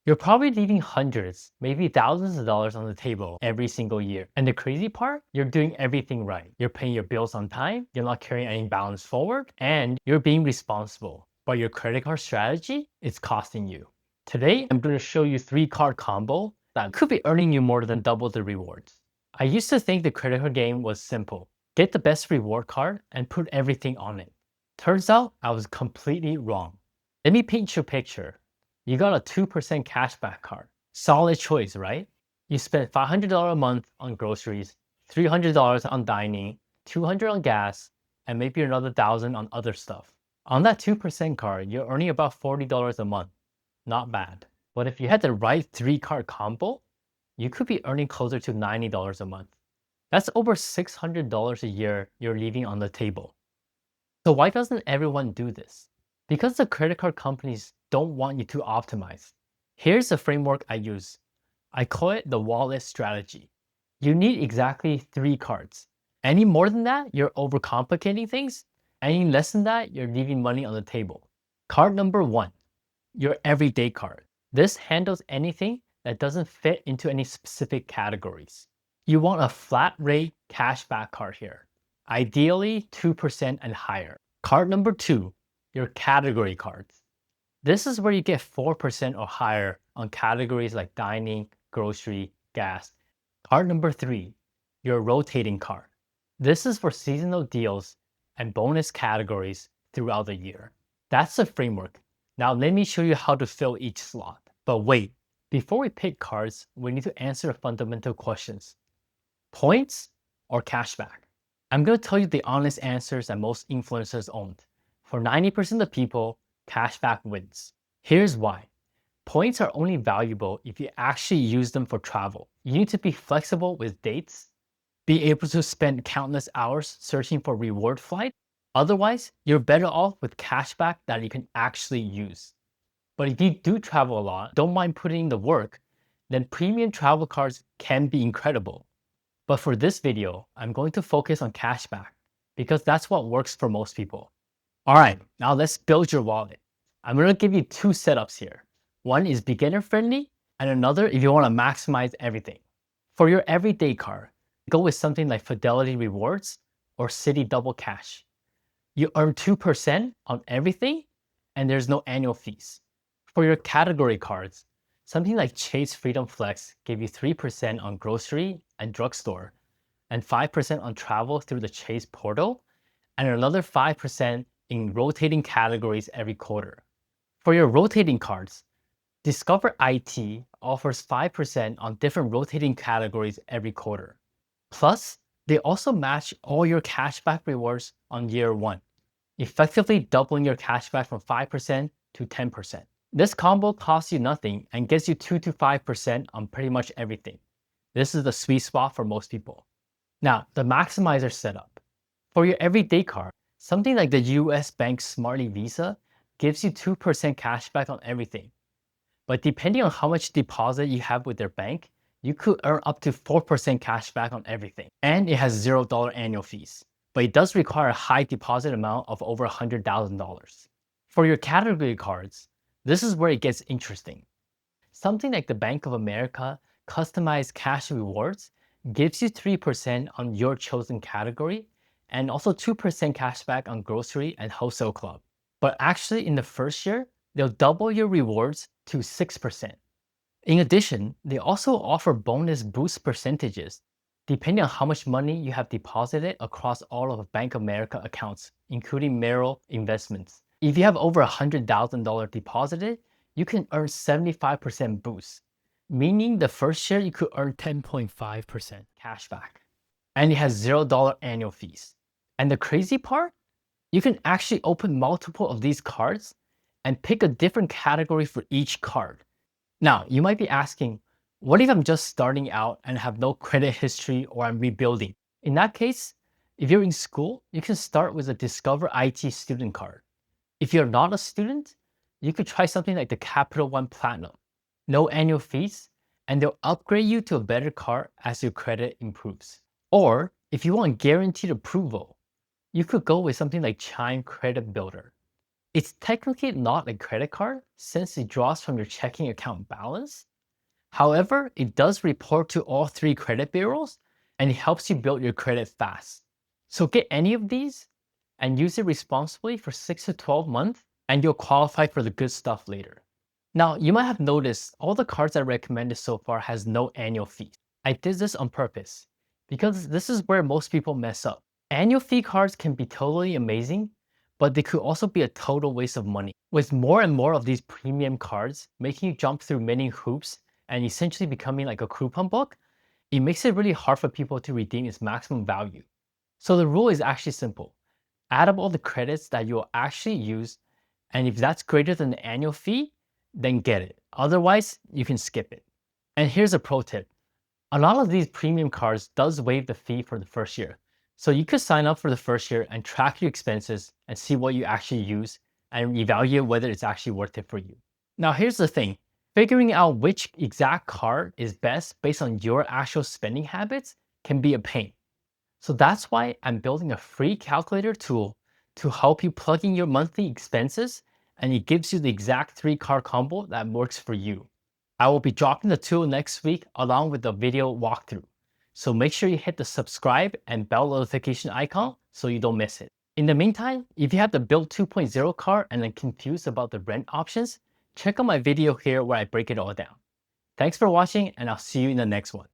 You're probably leaving hundreds, maybe thousands of dollars on the table every single year. And the crazy part, you're doing everything right. You're paying your bills on time, you're not carrying any balance forward, and you're being responsible. But your credit card strategy is costing you. Today, I'm going to show you 3 card combo that could be earning you more than double the rewards. I used to think the credit card game was simple. Get the best reward card and put everything on it. Turns out I was completely wrong. Let me paint you a picture. You got a 2% cashback card. Solid choice, right? You spend $500 a month on groceries, $300 on dining, $200 on gas, and maybe another $1,000 on other stuff. On that 2% card, you're earning about $40 a month. Not bad. But if you had the right 3 card combo, you could be earning closer to $90 a month. That's over $600 a year you're leaving on the table. So why doesn't everyone do this? Because the credit card companies don't want you to optimize. Here's the framework I use. I call it the wallet strategy. You need exactly 3 cards. Any more than that, you're overcomplicating things. Any less than that, you're leaving money on the table. Card number 1, your everyday card. This handles anything that doesn't fit into any specific categories. You want a flat rate cashback card here. Ideally 2% and higher. Card number 2, your category cards. This is where you get 4% or higher on categories like dining, grocery, gas. Card number 3, your rotating card. This is for seasonal deals and bonus categories throughout the year. That's the framework. Now let me show you how to fill each slot. But wait, before we pick cards, we need to answer the fundamental questions. Points or cashback? I'm going to tell you the honest answers that most influencers own. For 90% of people, cashback wins. Here's why. Points are only valuable if you actually use them for travel. You need to be flexible with dates, be able to spend countless hours searching for reward flight. Otherwise, you're better off with cashback that you can actually use. But if you do travel a lot, don't mind putting in the work, then premium travel cards can be incredible. But for this video, I'm going to focus on cashback because that's what works for most people. All right, now let's build your wallet. I'm going to give you 2 setups here. One is beginner friendly and another if you want to maximize everything. For your everyday card, go with something like Fidelity Rewards or Citi Double Cash. You earn 2% on everything and there's no annual fees. For your category cards, something like Chase Freedom Flex give you 3% on grocery and drugstore, and 5% on travel through the Chase portal, and another 5% in rotating categories every quarter. For your rotating cards, Discover IT offers 5% on different rotating categories every quarter. Plus, they also match all your cashback rewards on year 1, effectively doubling your cashback from 5% to 10%. This combo costs you nothing and gets you 2 to 5% on pretty much everything. This is the sweet spot for most people. Now, the maximizer setup. For your everyday card, something like the US Bank Smartly Visa gives you 2% cashback on everything. But depending on how much deposit you have with their bank, you could earn up to 4% cashback on everything. And it has $0 annual fees. But it does require a high deposit amount of over $100,000. For your category cards, this is where it gets interesting. Something like the Bank of America customized cash rewards gives you 3% on your chosen category and also 2% cashback on grocery and wholesale club. But actually in the first year, they'll double your rewards to 6%. In addition, they also offer bonus boost percentages depending on how much money you have deposited across all of Bank of America accounts, including Merrill investments. If you have over $100,000 deposited, you can earn 75% boost, meaning the first year you could earn 10.5% cashback. And it has $0 annual fees. And the crazy part, you can actually open multiple of these cards and pick a different category for each card. Now, you might be asking, what if I'm just starting out and have no credit history or I'm rebuilding? In that case, if you're in school, you can start with a Discover IT student card. If you're not a student, you could try something like the Capital One Platinum. No annual fees, and they'll upgrade you to a better card as your credit improves. Or if you want guaranteed approval, you could go with something like Chime Credit Builder. It's technically not a credit card since it draws from your checking account balance. However, it does report to all three credit bureaus and it helps you build your credit fast. So get any of these and use it responsibly for 6 to 12 months and you'll qualify for the good stuff later. Now, you might have noticed all the cards I recommended so far has no annual fees. I did this on purpose because this is where most people mess up. Annual fee cards can be totally amazing, but they could also be a total waste of money. With more and more of these premium cards making you jump through many hoops and essentially becoming like a coupon book, it makes it really hard for people to redeem its maximum value. So the rule is actually simple. Add up all the credits that you'll actually use, and if that's greater than the annual fee, then get it. Otherwise, you can skip it. And here's a pro tip. A lot of these premium cards does waive the fee for the first year. So you could sign up for the first year and track your expenses and see what you actually use and evaluate whether it's actually worth it for you. Now here's the thing. Figuring out which exact card is best based on your actual spending habits can be a pain. So that's why I'm building a free calculator tool to help you plug in your monthly expenses, and it gives you the exact 3-card combo that works for you. I will be dropping the tool next week along with the video walkthrough. So make sure you hit the subscribe and bell notification icon so you don't miss it. In the meantime, if you have the Build 2.0 card and are confused about the rent options, check out my video here where I break it all down. Thanks for watching and I'll see you in the next one.